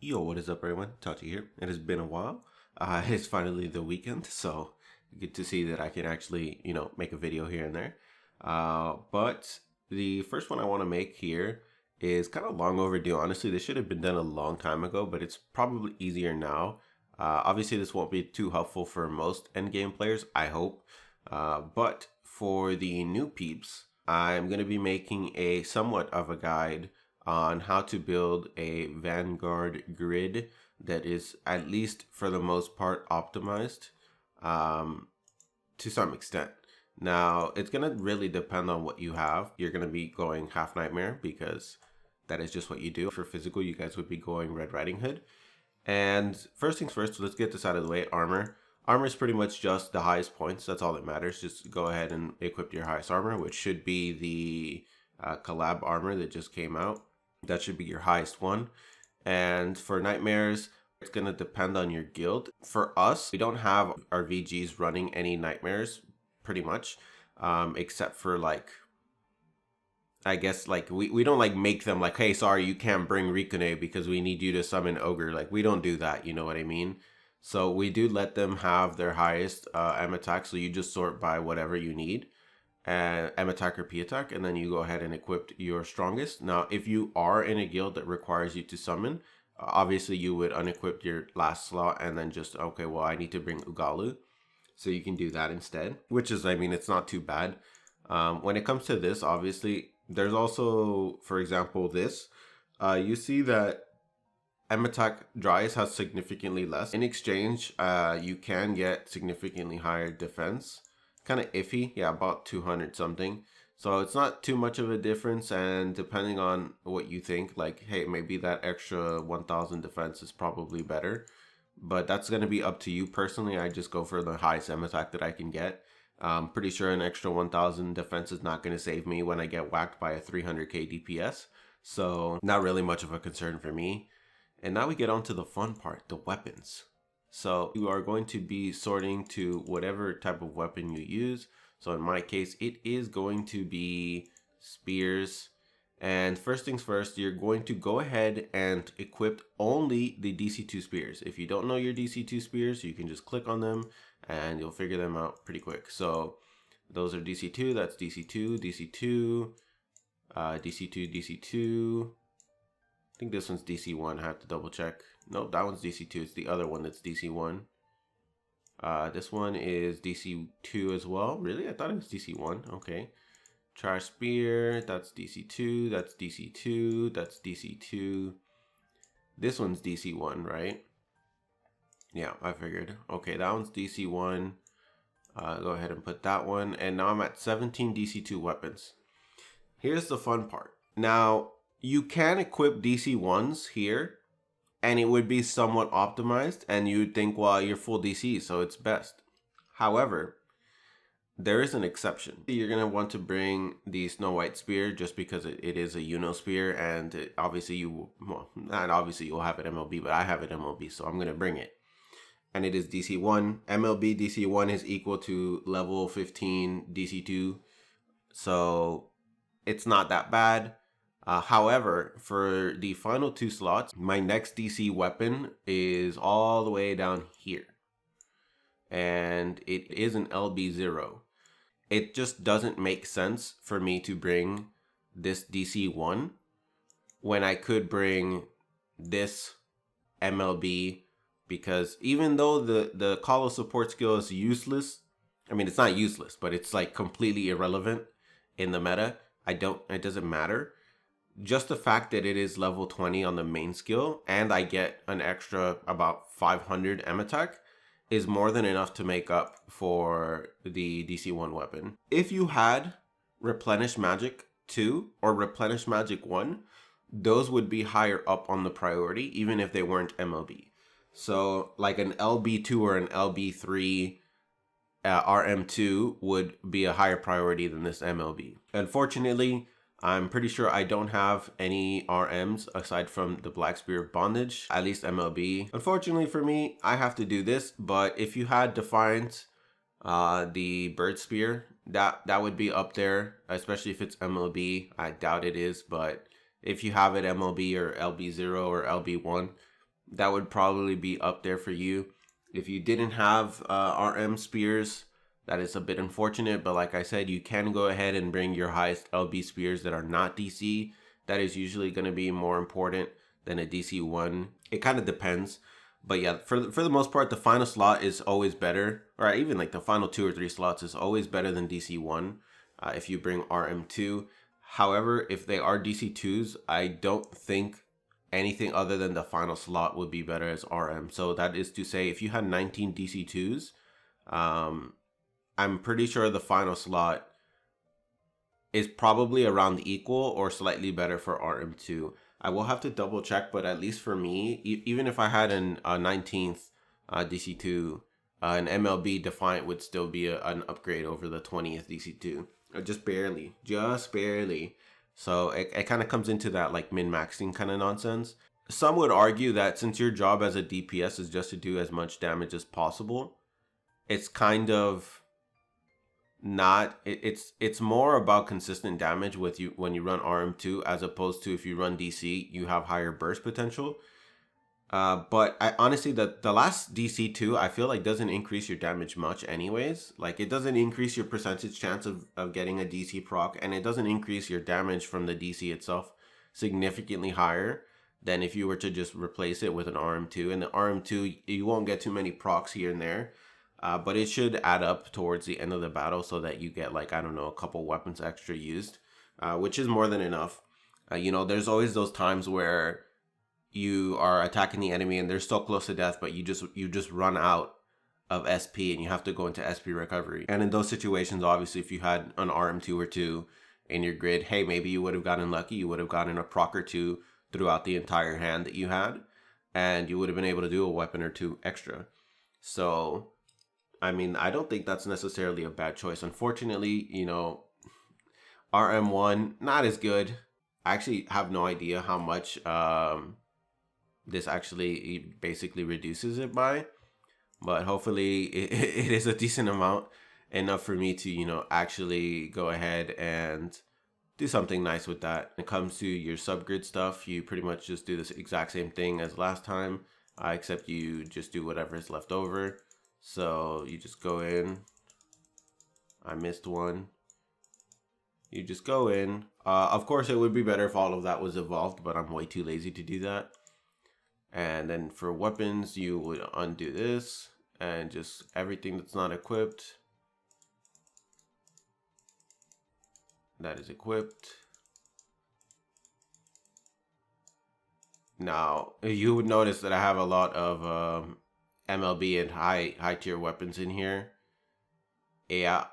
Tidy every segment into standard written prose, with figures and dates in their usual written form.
Yo, what is up, everyone? Tachi here. It has been a while. It's finally the weekend, so good to see that I can actually, make a video here and there. But the first one I want to make here is kind of long overdue. Honestly, this should have been done a long time ago, but it's probably easier now. Obviously, this won't be too helpful for most endgame players, I hope. But for the new peeps, I'm going to be making a somewhat of a guide on how to build a Vanguard grid that is, at least for the most part, optimized to some extent. Now, it's going to really depend on what you have. You're going to be going half Nightmare because that is just what you do. For physical, you guys would be going Red Riding Hood. And first things first, let's get this out of the way. Armor. Armor is pretty much just the highest points. That's all that matters. Just go ahead and equip your highest armor, which should be the collab armor that just came out. That should be your highest one. And for nightmares, it's going to depend on your guild. For us, we don't have our VGs running any nightmares pretty much, except for I guess we don't make them like, hey, sorry, you can't bring Rikune because we need you to summon Ogre. Like, we don't do that, you know what I mean? So we do let them have their highest M attack, so you just sort by whatever you need. And M attack or P attack, and then you go ahead and equip your strongest. Now, if you are in a guild that requires you to summon, obviously you would unequip your last slot and then just, okay, well, I need to bring Ugalu. So you can do that instead, which is, I mean, it's not too bad. When it comes to this, obviously, there's also, for example, this. You see that M attack dries has significantly less. In exchange, you can get significantly higher defense. Kind of iffy, yeah, about 200 something. So it's not too much of a difference, and depending on what you think, like, hey, maybe that extra 1000 defense is probably better, but that's going to be up to you. Personally, I just go for the highest M attack that I can get. Pretty sure an extra 1000 defense is not going to save me when I get whacked by a 300k DPS, so not really much of a concern for me. And now we get on to the fun part, the weapons. So you are going to be sorting to whatever type of weapon you use. So in my case, it is going to be spears. And first things first, you're going to go ahead and equip only the DC2 spears. If you don't know your DC2 spears, you can just click on them and you'll figure them out pretty quick. So those are DC2, that's DC2, DC2, DC2, DC2. I think this one's DC1, I have to double check. Nope, that one's DC2, it's the other one that's DC1. This one is DC2 as well. Really? I thought it was DC1, okay. Charge Spear, that's DC2, that's DC2, that's DC2. This one's DC1, right? Yeah, I figured. Okay, that one's DC1. Go ahead and put that one. And now I'm at 17 DC2 weapons. Here's the fun part. Now, you can equip DC1s here, and it would be somewhat optimized, and you'd think, well, you're full DC, so it's best. However, there is an exception. You're going to want to bring the Snow White Spear just because it is a Uno Spear, and obviously not obviously you'll have it MLB, but I have it MLB, so I'm going to bring it. And it is DC1. MLB DC1 is equal to level 15 DC2, so it's not that bad. However, for the final two slots, my next DC weapon is all the way down here. And it is an LB0. It just doesn't make sense for me to bring this DC1 when I could bring this MLB, because even though the Call of Support skill is useless, I mean, it's not useless, but it's like completely irrelevant in the meta. It doesn't matter. Just the fact that it is level 20 on the main skill and I get an extra about 500 M attack is more than enough to make up for the DC1 weapon. If you had Replenish Magic 2 or Replenish Magic 1, those would be higher up on the priority even if they weren't MLB. So like an LB2 or an LB3 RM2 would be a higher priority than this MLB. Unfortunately, I'm pretty sure I don't have any RMs aside from the Black Spear Bondage, at least MLB. Unfortunately for me, I have to do this, but if you had Defiant, the Bird Spear, that would be up there, especially if it's MLB. I doubt it is, but if you have it MLB or LB0 or LB1, that would probably be up there for you. If you didn't have RM spears, that is a bit unfortunate, but like I said, you can go ahead and bring your highest LB spears that are not DC. That is usually going to be more important than a DC 1. It kind of depends. But yeah, for the most part, the final slot is always better. Or even like the final 2 or 3 slots is always better than DC 1 if you bring RM2. However, if they are DC 2s, I don't think anything other than the final slot would be better as RM. So that is to say, if you had 19 DC 2s, I'm pretty sure the final slot is probably around equal or slightly better for RM2. I will have to double check, but at least for me, even if I had a 19th DC2, an MLB Defiant would still be an upgrade over the 20th DC2. Just barely. So it kind of comes into that like min-maxing kind of nonsense. Some would argue that since your job as a DPS is just to do as much damage as possible, it's kind of not, it's more about consistent damage with you when you run RM2, as opposed to if you run DC, you have higher burst potential. But I honestly, the last DC2, I feel like doesn't increase your damage much anyways. Like it doesn't increase your percentage chance of getting a DC proc, and it doesn't increase your damage from the DC itself significantly higher than if you were to just replace it with an RM2. And the RM2, you won't get too many procs here and there. But it should add up towards the end of the battle so that you get like, I don't know, a couple weapons extra used, which is more than enough. You know, there's always those times where you are attacking the enemy and they're so close to death, but you just run out of SP and you have to go into SP recovery. And in those situations, obviously, if you had an RM2 or 2 in your grid, hey, maybe you would have gotten lucky. You would have gotten a proc or 2 throughout the entire hand that you had, and you would have been able to do a weapon or 2 extra. So I mean, I don't think that's necessarily a bad choice. Unfortunately, you know, RM1, not as good. I actually have no idea how much this actually basically reduces it by. But hopefully it is a decent amount, enough for me to, you know, actually go ahead and do something nice with that. When it comes to your subgrid stuff, you pretty much just do this exact same thing as last time, except you just do whatever is left over. So you just go in. I missed one. You just go in. Of course, it would be better if all of that was evolved, but I'm way too lazy to do that. And then for weapons, you would undo this and just everything that's not equipped, that is equipped. Now, you would notice that I have a lot of MLB and high tier weapons in here. Yeah,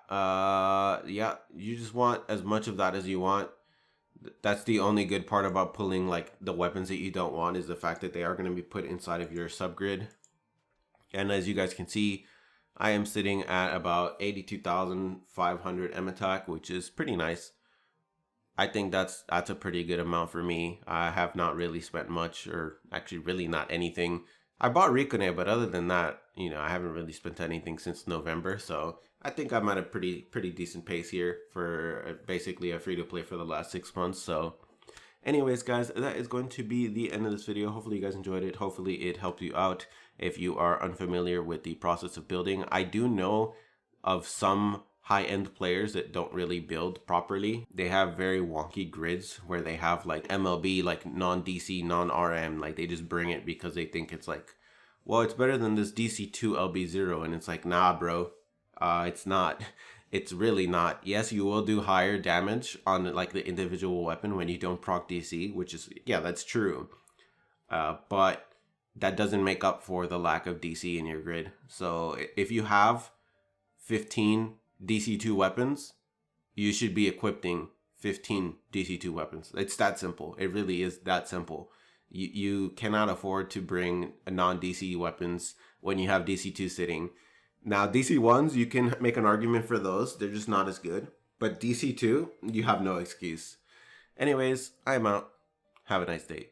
yeah, you just want as much of that as you want. That's the only good part about pulling like the weapons that you don't want, is the fact that they are going to be put inside of your subgrid. And as you guys can see, I am sitting at about 82,500 M attack, which is pretty nice. I think that's a pretty good amount for me. I have not really spent much, or actually really not anything. I bought Rikone, but other than that, you know, I haven't really spent anything since November. So I think I'm at a pretty decent pace here for basically a free-to-play for the last 6 months. So anyways, guys, that is going to be the end of this video. Hopefully you guys enjoyed it. Hopefully it helped you out if you are unfamiliar with the process of building. I do know of some high-end players that don't really build properly. They have very wonky grids where they have like MLB, like non-DC, non-RM, like they just bring it because they think it's like, well, it's better than this DC2 LB0, and it's like, nah, bro, it's not. It's really not. Yes, you will do higher damage on like the individual weapon when you don't proc DC, which is, yeah, that's true. But that doesn't make up for the lack of DC in your grid. So if you have 15 DC2 weapons, you should be equipping 15 DC2 weapons. It's that simple. It really is that simple. You cannot afford to bring non-DC weapons when you have DC2 sitting. Now, DC1s, you can make an argument for those. They're just not as good. But DC2, you have no excuse. Anyways, I'm out. Have a nice day.